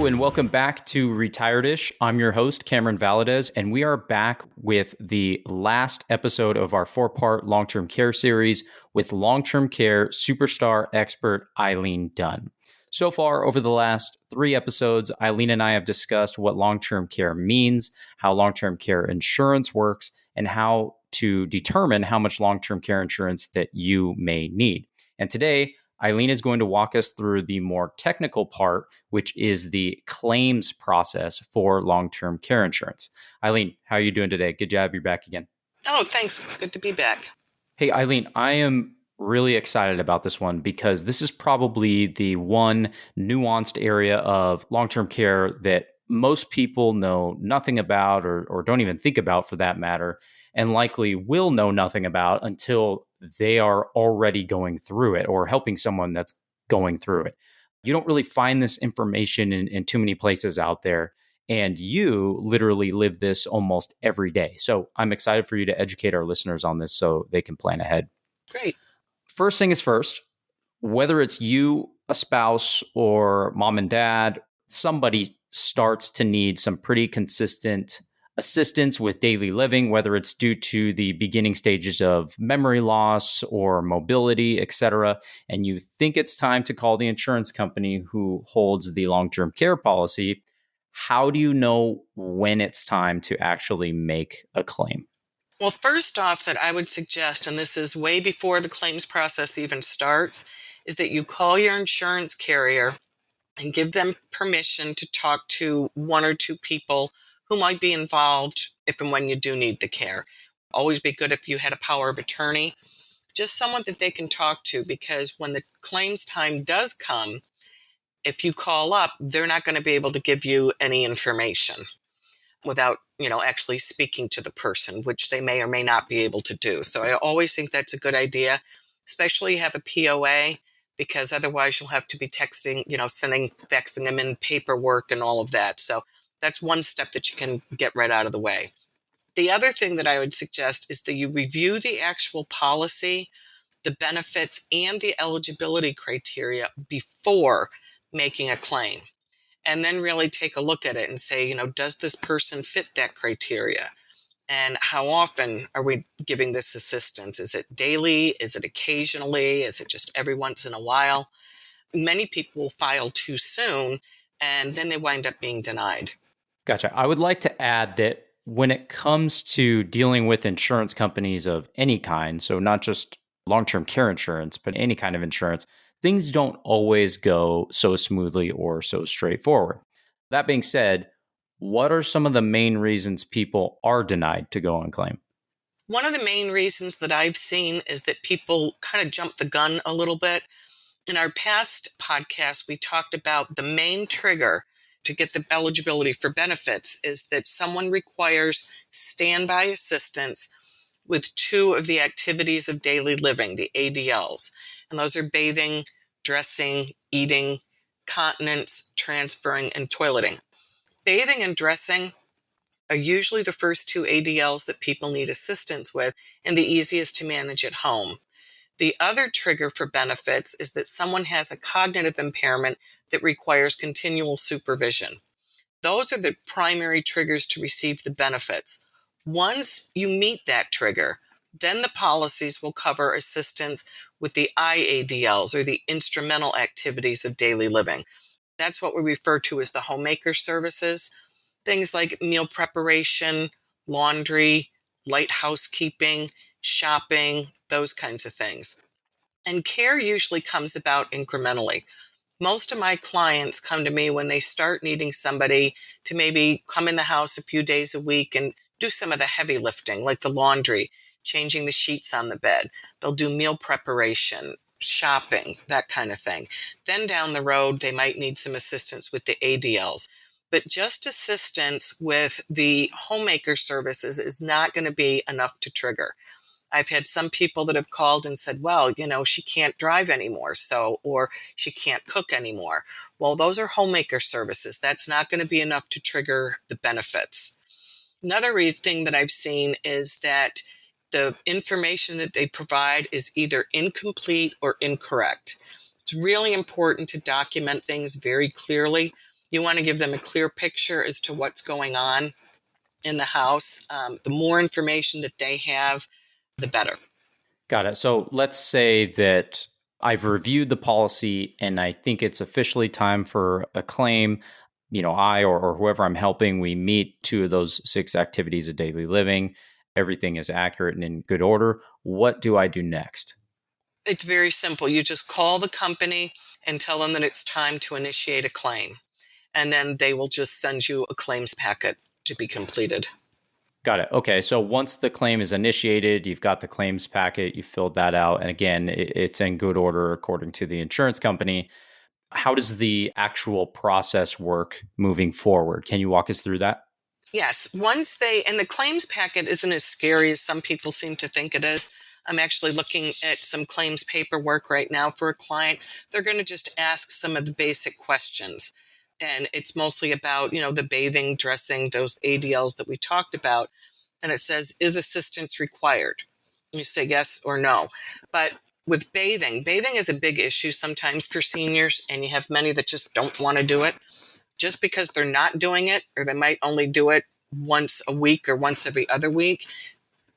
Hello and welcome back to Retired-ish. I'm your host, Cameron Valadez, and we are back with the last episode of our 4-part long-term care series with long-term care superstar expert Eileen Dunn. So far, over the last 3 episodes, Eileen and I have discussed what long-term care means, how long-term care insurance works, and how to determine how much long-term care insurance that you may need. And today, Eileen is going to walk us through the more technical part, which is the claims process for long-term care insurance. Eileen, how are you doing today? Good to have you back again. Oh, thanks. Good to be back. Hey, Eileen, I am really excited about this one because this is probably the one nuanced area of long-term care that most people know nothing about or don't even think about for that matter, and likely will know nothing about until they are already going through it or helping someone that's going through it. You don't really find this information in too many places out there, and you literally live this almost every day. So I'm excited for you to educate our listeners on this so they can plan ahead. Great. First thing is first, whether it's you, a spouse, or mom and dad, somebody starts to need some pretty consistent assistance with daily living, whether it's due to the beginning stages of memory loss or mobility, etc., and you think it's time to call the insurance company who holds the long-term care policy. How do you know when it's time to actually make a claim? Well, first off, that I would suggest, and this is way before the claims process even starts, is that you call your insurance carrier and give them permission to talk to 1 or 2 people who might be involved if and when you do need the care. Always be good if you had a power of attorney, just someone that they can talk to, because when the claims time does come, if you call up, they're not going to be able to give you any information without, actually speaking to the person, which they may or may not be able to do. So I always think that's a good idea, especially have a POA, because otherwise you'll have to be texting, faxing them in paperwork and all of that. So that's one step that you can get right out of the way. The other thing that I would suggest is that you review the actual policy, the benefits, and the eligibility criteria before making a claim. And then really take a look at it and say, does this person fit that criteria? And how often are we giving this assistance? Is it daily? Is it occasionally? Is it just every once in a while? Many people file too soon, and then they wind up being denied. Gotcha. I would like to add that when it comes to dealing with insurance companies of any kind, so not just long-term care insurance, but any kind of insurance, things don't always go so smoothly or so straightforward. That being said, what are some of the main reasons people are denied to go on claim? One of the main reasons that I've seen is that people kind of jump the gun a little bit. In our past podcast, we talked about the main trigger to get the eligibility for benefits is that someone requires standby assistance with 2 of the activities of daily living, the ADLs. And those are bathing, dressing, eating, continence, transferring, and toileting. Bathing and dressing are usually the first 2 ADLs that people need assistance with and the easiest to manage at home. The other trigger for benefits is that someone has a cognitive impairment that requires continual supervision. Those are the primary triggers to receive the benefits. Once you meet that trigger, then the policies will cover assistance with the IADLs, or the instrumental activities of daily living. That's what we refer to as the homemaker services. Things like meal preparation, laundry, light housekeeping, shopping, those kinds of things. And care usually comes about incrementally. Most of my clients come to me when they start needing somebody to maybe come in the house a few days a week and do some of the heavy lifting, like the laundry, changing the sheets on the bed. They'll do meal preparation, shopping, that kind of thing. Then down the road, they might need some assistance with the ADLs. But just assistance with the homemaker services is not going to be enough to trigger. I've had some people that have called and said, well, she can't drive anymore, or she can't cook anymore. Well, those are homemaker services. That's not going to be enough to trigger the benefits. Another thing that I've seen is that the information that they provide is either incomplete or incorrect. It's really important to document things very clearly. You want to give them a clear picture as to what's going on in the house. The more information that they have, the better. Got it. So let's say that I've reviewed the policy and I think it's officially time for a claim. I or whoever I'm helping, we meet 2 of those 6 activities of daily living. Everything is accurate and in good order. What do I do next? It's very simple. You just call the company and tell them that it's time to initiate a claim. And then they will just send you a claims packet to be completed. Got it. Okay. So once the claim is initiated, you've got the claims packet, you filled that out. And again, it's in good order according to the insurance company. How does the actual process work moving forward? Can you walk us through that? Yes. And the claims packet isn't as scary as some people seem to think it is. I'm actually looking at some claims paperwork right now for a client. They're going to just ask some of the basic questions. And it's mostly about, the bathing, dressing, those ADLs that we talked about. And it says, is assistance required? You say yes or no. But with bathing is a big issue sometimes for seniors, and you have many that just don't want to do it. Just because they're not doing it, or they might only do it once a week or once every other week,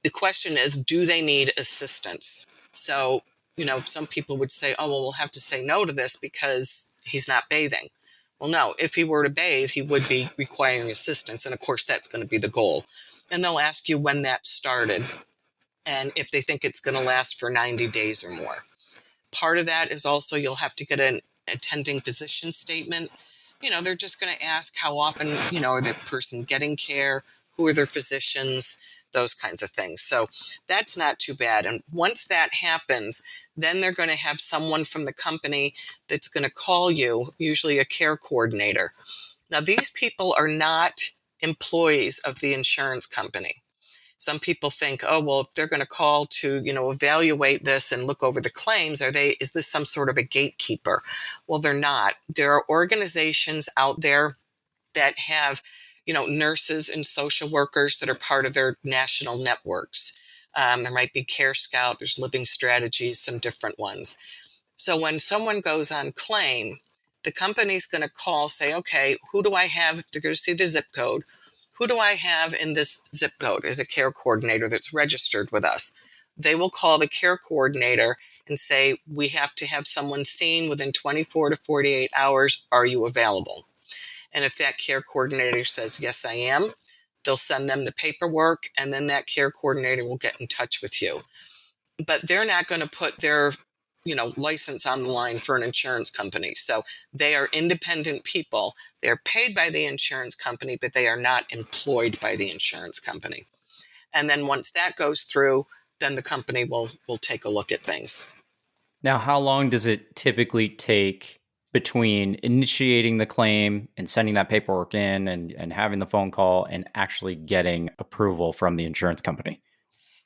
the question is, do they need assistance? So, some people would say, oh, well, we'll have to say no to this because he's not bathing. Well, no, if he were to bathe, he would be requiring assistance. And of course, that's going to be the goal. And they'll ask you when that started and if they think it's going to last for 90 days or more. Part of that is also you'll have to get an attending physician statement. They're just going to ask how often, are the person getting care, who are their physicians, those kinds of things. So that's not too bad. And once that happens, then they're going to have someone from the company that's going to call you, usually a care coordinator. Now, these people are not employees of the insurance company. Some people think, oh, well, if they're going to call to, evaluate this and look over the claims, is this some sort of a gatekeeper? Well, they're not. There are organizations out there that have, nurses and social workers that are part of their national networks. There might be Care Scout, there's Living Strategies, some different ones. So when someone goes on claim, the company's going to call, say, okay, who do I have? They're going to see the zip code. Who do I have in this zip code as a care coordinator that's registered with us? They will call the care coordinator and say, we have to have someone seen within 24 to 48 hours. Are you available? And if that care coordinator says, yes, I am, they'll send them the paperwork, and then that care coordinator will get in touch with you. But they're not going to put their license on the line for an insurance company. So they are independent people. They're paid by the insurance company, but they are not employed by the insurance company. And then once that goes through, then the company will take a look at things. Now, how long does it typically take between initiating the claim and sending that paperwork in and having the phone call and actually getting approval from the insurance company?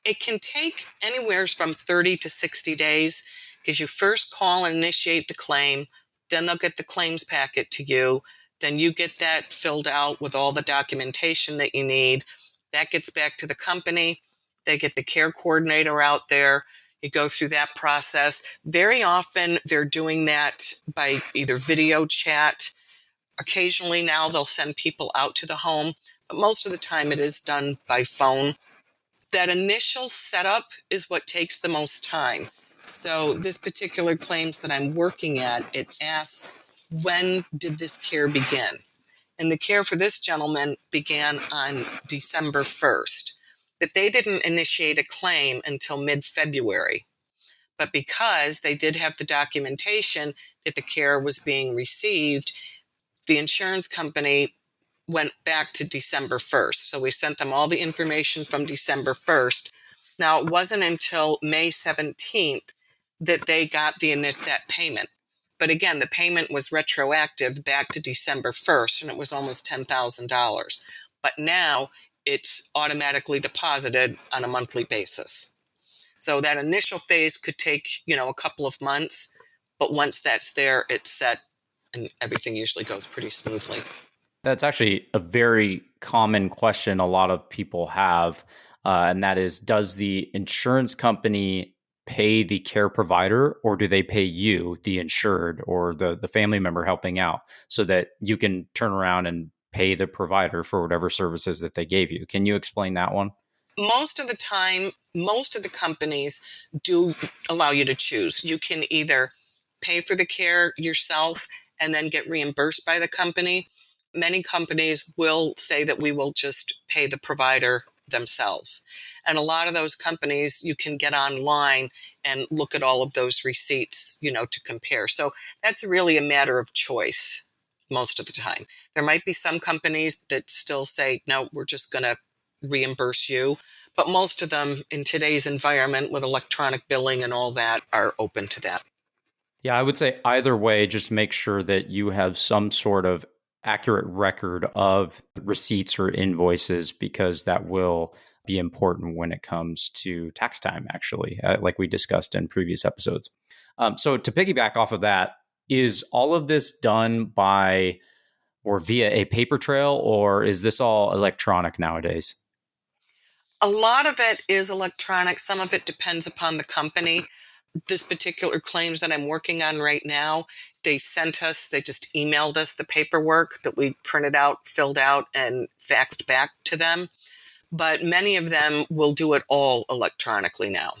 It can take anywhere from 30 to 60 days because you first call and initiate the claim, then they'll get the claims packet to you, then you get that filled out with all the documentation that you need. That gets back to the company. They get the care coordinator out there. You go through that process. Very often they're doing that by either video chat. Occasionally now they'll send people out to the home, but most of the time it is done by phone. That initial setup is what takes the most time. So this particular claims that I'm working at, it asks, when did this care begin? And the care for this gentleman began on December 1st. But they didn't initiate a claim until mid-February. But because they did have the documentation that the care was being received, the insurance company went back to December 1st. So we sent them all the information from December 1st. Now, it wasn't until May 17th that they got that payment. But again, the payment was retroactive back to December 1st, and it was almost $10,000. But now it's automatically deposited on a monthly basis. So that initial phase could take, a couple of months. But once that's there, it's set, and everything usually goes pretty smoothly. That's actually a very common question a lot of people have, and that is, does the insurance company pay the care provider, or do they pay you, the insured, or the family member helping out, so that you can turn around and pay the provider for whatever services that they gave you? Can you explain that one? Most of the time, most of the companies do allow you to choose. You can either pay for the care yourself and then get reimbursed by the company. Many companies will say that we will just pay the provider themselves. And a lot of those companies, you can get online and look at all of those receipts, to compare. So that's really a matter of choice most of the time. There might be some companies that still say, no, we're just going to reimburse you. But most of them in today's environment with electronic billing and all that are open to that. Yeah, I would say either way, just make sure that you have some sort of accurate record of receipts or invoices, because that will be important when it comes to tax time, actually, like we discussed in previous episodes. So to piggyback off of that, is all of this done by or via a paper trail, or is this all electronic nowadays? A lot of it is electronic. Some of it depends upon the company. This particular claims that I'm working on right now, they just emailed us the paperwork that we printed out, filled out, and faxed back to them. But many of them will do it all electronically now.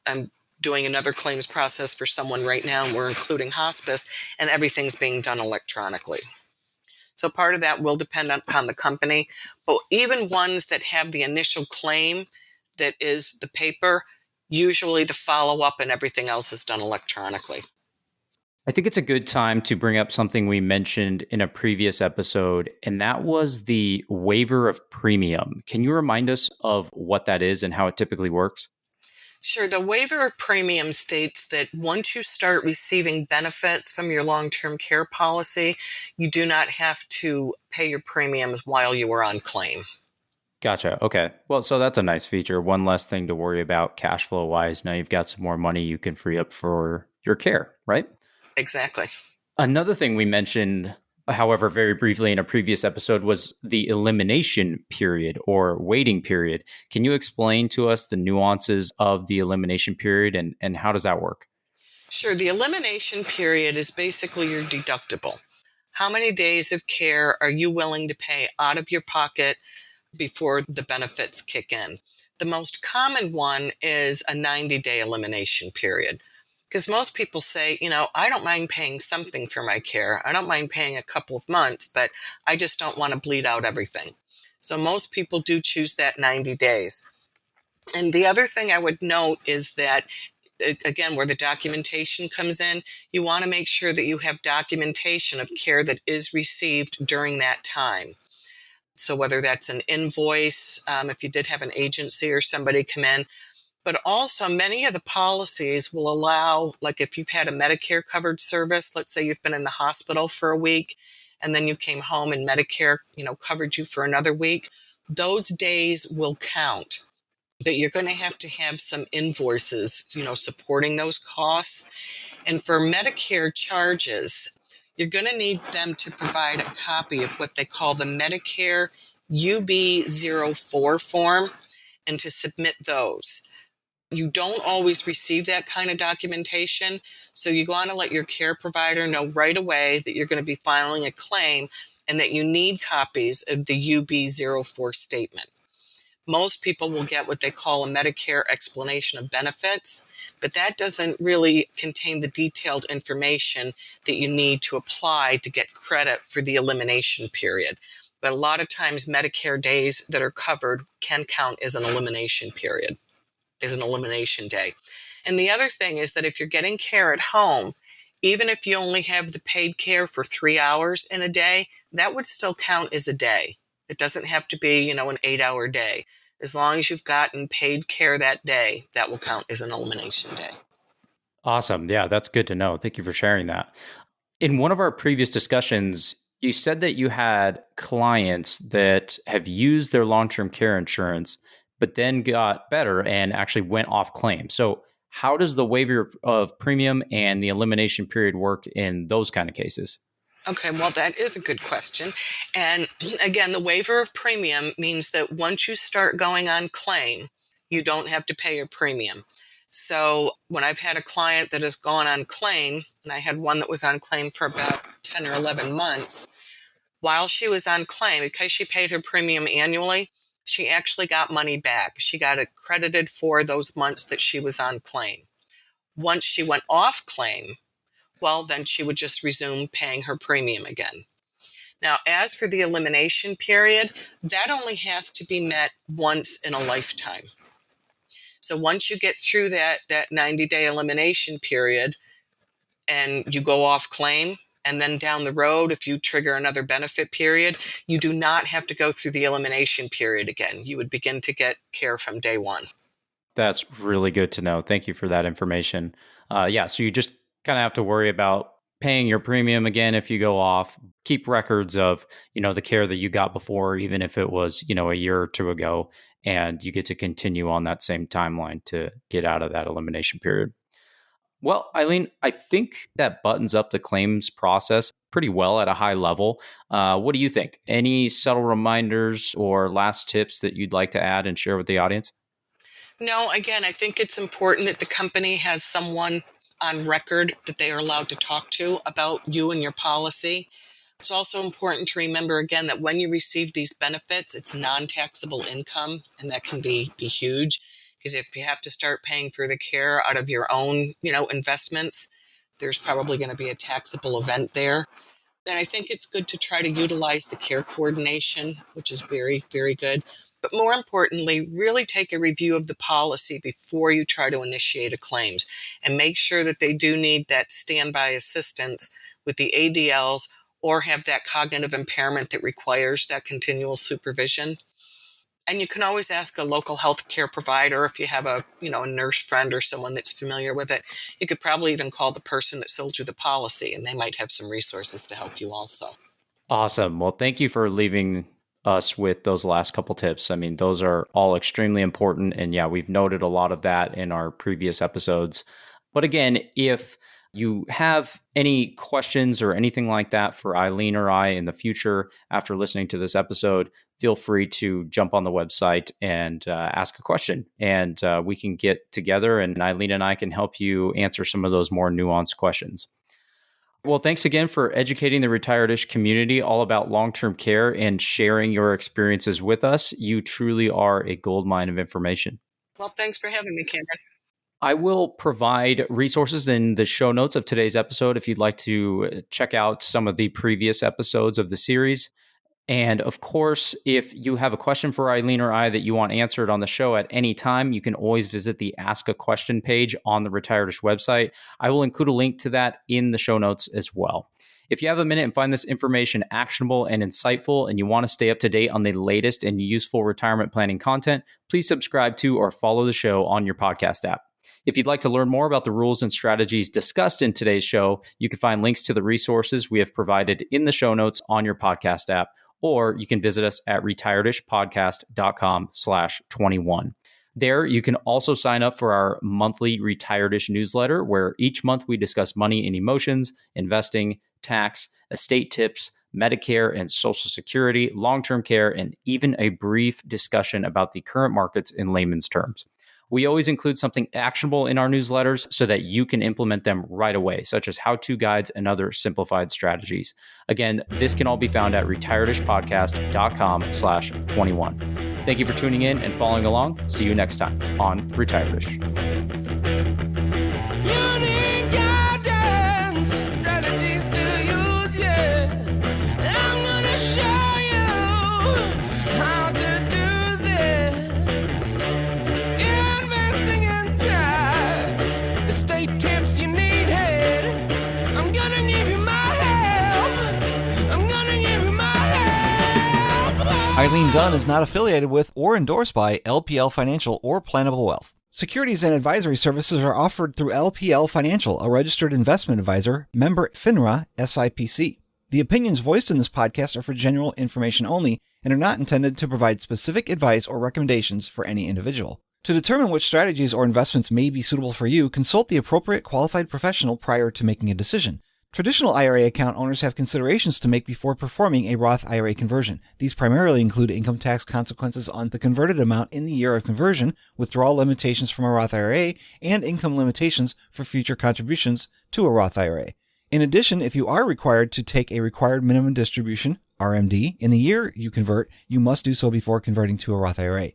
I'm doing another claims process for someone right now, and we're including hospice, and everything's being done electronically. So part of that will depend upon the company. But even ones that have the initial claim that is the paper, usually the follow-up and everything else is done electronically. I think it's a good time to bring up something we mentioned in a previous episode, and that was the waiver of premium. Can you remind us of what that is and how it typically works? Sure. The waiver of premium states that once you start receiving benefits from your long-term care policy, you do not have to pay your premiums while you are on claim. Gotcha. Okay. Well, so that's a nice feature. One less thing to worry about cash flow wise. Now you've got some more money you can free up for your care, right? Exactly. Another thing we mentioned, however, very briefly in a previous episode, was the elimination period or waiting period. Can you explain to us the nuances of the elimination period, and how does that work? Sure. The elimination period is basically your deductible. How many days of care are you willing to pay out of your pocket before the benefits kick in? The most common one is a 90-day elimination period. Because most people say, I don't mind paying something for my care. I don't mind paying a couple of months, but I just don't want to bleed out everything. So most people do choose that 90 days. And the other thing I would note is that, again, where the documentation comes in, you want to make sure that you have documentation of care that is received during that time. So whether that's an invoice, if you did have an agency or somebody come in, but also many of the policies will allow, like if you've had a Medicare covered service, let's say you've been in the hospital for a week and then you came home and Medicare, covered you for another week, those days will count. But you're going to have some invoices, supporting those costs. And for Medicare charges, you're going to need them to provide a copy of what they call the Medicare UB04 form and to submit those. You don't always receive that kind of documentation, so you want to let your care provider know right away that you're going to be filing a claim and that you need copies of the UB04 statement. Most people will get what they call a Medicare explanation of benefits, but that doesn't really contain the detailed information that you need to apply to get credit for the elimination period. But a lot of times Medicare days that are covered can count as an elimination period, as an elimination day. And the other thing is that if you're getting care at home, even if you only have the paid care for 3 hours in a day, that would still count as a day. It doesn't have to be, an 8-hour day. As long as you've gotten paid care that day, that will count as an elimination day. Awesome. Yeah, that's good to know. Thank you for sharing that. In one of our previous discussions, you said that you had clients that have used their long-term care insurance, but then got better and actually went off claim. So how does the waiver of premium and the elimination period work in those kind of cases? Okay, well, that is a good question. And again, the waiver of premium means that once you start going on claim, you don't have to pay your premium. So when I've had a client that has gone on claim, and I had one that was on claim for about 10 or 11 months, while she was on claim, because she paid her premium annually, she actually got money back. She got it credited for those months that she was on claim. Once she went off claim, well, then she would just resume paying her premium again. Now, as for the elimination period, that only has to be met once in a lifetime. So once you get through that 90-day elimination period and you go off claim, and then down the road, if you trigger another benefit period, you do not have to go through the elimination period again. You would begin to get care from day one. That's really good to know. Thank you for that information. So you just kind of have to worry about paying your premium again if you go off. Keep records of, the care that you got before, even if it was, a year or two ago, and you get to continue on that same timeline to get out of that elimination period. Well, Eileen, I think that buttons up the claims process pretty well at a high level. What do you think? Any subtle reminders or last tips that you'd like to add and share with the audience? No, again, I think it's important that the company has someone on record that they are allowed to talk to about you and your policy. It's also important to remember, again, that when you receive these benefits, it's non-taxable income, and that can be huge. Because if you have to start paying for the care out of your own, investments, there's probably going to be a taxable event there. And I think it's good to try to utilize the care coordination, which is very, very good. But more importantly, really take a review of the policy before you try to initiate a claims, and make sure that they do need that standby assistance with the ADLs or have that cognitive impairment that requires that continual supervision. And you can always ask a local healthcare provider if you have a nurse friend or someone that's familiar with it. You could probably even call the person that sold you the policy, and they might have some resources to help you also. Awesome. Well, thank you for leaving us with those last couple tips. I mean, those are all extremely important. And yeah, we've noted a lot of that in our previous episodes. But again, if you have any questions or anything like that for Eileen or I in the future after listening to this episode, feel free to jump on the website and ask a question. And we can get together, and Eileen and I can help you answer some of those more nuanced questions. Well, thanks again for educating the Retired-ish community all about long-term care and sharing your experiences with us. You truly are a goldmine of information. Well, thanks for having me, Cameron. I will provide resources in the show notes of today's episode if you'd like to check out some of the previous episodes of the series. And of course, if you have a question for Eileen or I that you want answered on the show at any time, you can always visit the Ask a Question page on the Retired-ish website. I will include a link to that in the show notes as well. If you have a minute and find this information actionable and insightful, and you want to stay up to date on the latest and useful retirement planning content, please subscribe to or follow the show on your podcast app. If you'd like to learn more about the rules and strategies discussed in today's show, you can find links to the resources we have provided in the show notes on your podcast app, or you can visit us at retiredishpodcast.com/21. There, you can also sign up for our monthly Retired-ish newsletter, where each month we discuss money and emotions, investing, tax, estate tips, Medicare and Social Security, long-term care, and even a brief discussion about the current markets in layman's terms. We always include something actionable in our newsletters so that you can implement them right away, such as how-to guides and other simplified strategies. Again, this can all be found at retiredishpodcast.com/21. Thank you for tuning in and following along. See you next time on Retired-ish. Eileen Dunn is not affiliated with or endorsed by LPL Financial or Plannable Wealth. Securities and advisory services are offered through LPL Financial, a registered investment advisor, member FINRA SIPC. The opinions voiced in this podcast are for general information only and are not intended to provide specific advice or recommendations for any individual. To determine which strategies or investments may be suitable for you, consult the appropriate qualified professional prior to making a decision. Traditional IRA account owners have considerations to make before performing a Roth IRA conversion. These primarily include income tax consequences on the converted amount in the year of conversion, withdrawal limitations from a Roth IRA, and income limitations for future contributions to a Roth IRA. In addition, if you are required to take a required minimum distribution, RMD, in the year you convert, you must do so before converting to a Roth IRA.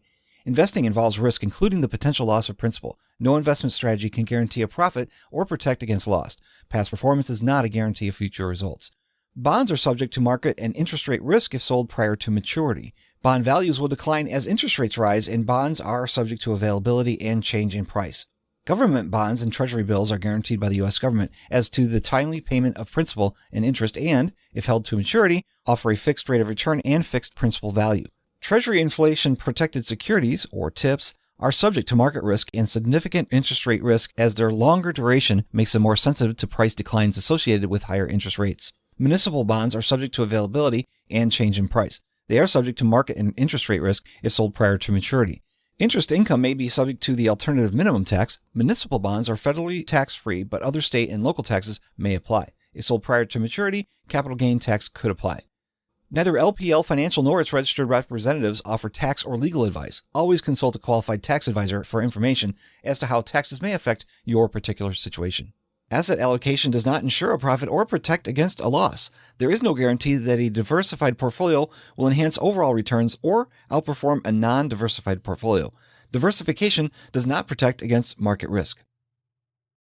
Investing involves risk, including the potential loss of principal. No investment strategy can guarantee a profit or protect against loss. Past performance is not a guarantee of future results. Bonds are subject to market and interest rate risk if sold prior to maturity. Bond values will decline as interest rates rise, and bonds are subject to availability and change in price. Government bonds and treasury bills are guaranteed by the U.S. government as to the timely payment of principal and interest and, if held to maturity, offer a fixed rate of return and fixed principal value. Treasury inflation-protected securities, or TIPS, are subject to market risk and significant interest rate risk as their longer duration makes them more sensitive to price declines associated with higher interest rates. Municipal bonds are subject to availability and change in price. They are subject to market and interest rate risk if sold prior to maturity. Interest income may be subject to the alternative minimum tax. Municipal bonds are federally tax-free, but other state and local taxes may apply. If sold prior to maturity, capital gain tax could apply. Neither LPL Financial nor its registered representatives offer tax or legal advice. Always consult a qualified tax advisor for information as to how taxes may affect your particular situation. Asset allocation does not ensure a profit or protect against a loss. There is no guarantee that a diversified portfolio will enhance overall returns or outperform a non-diversified portfolio. Diversification does not protect against market risk.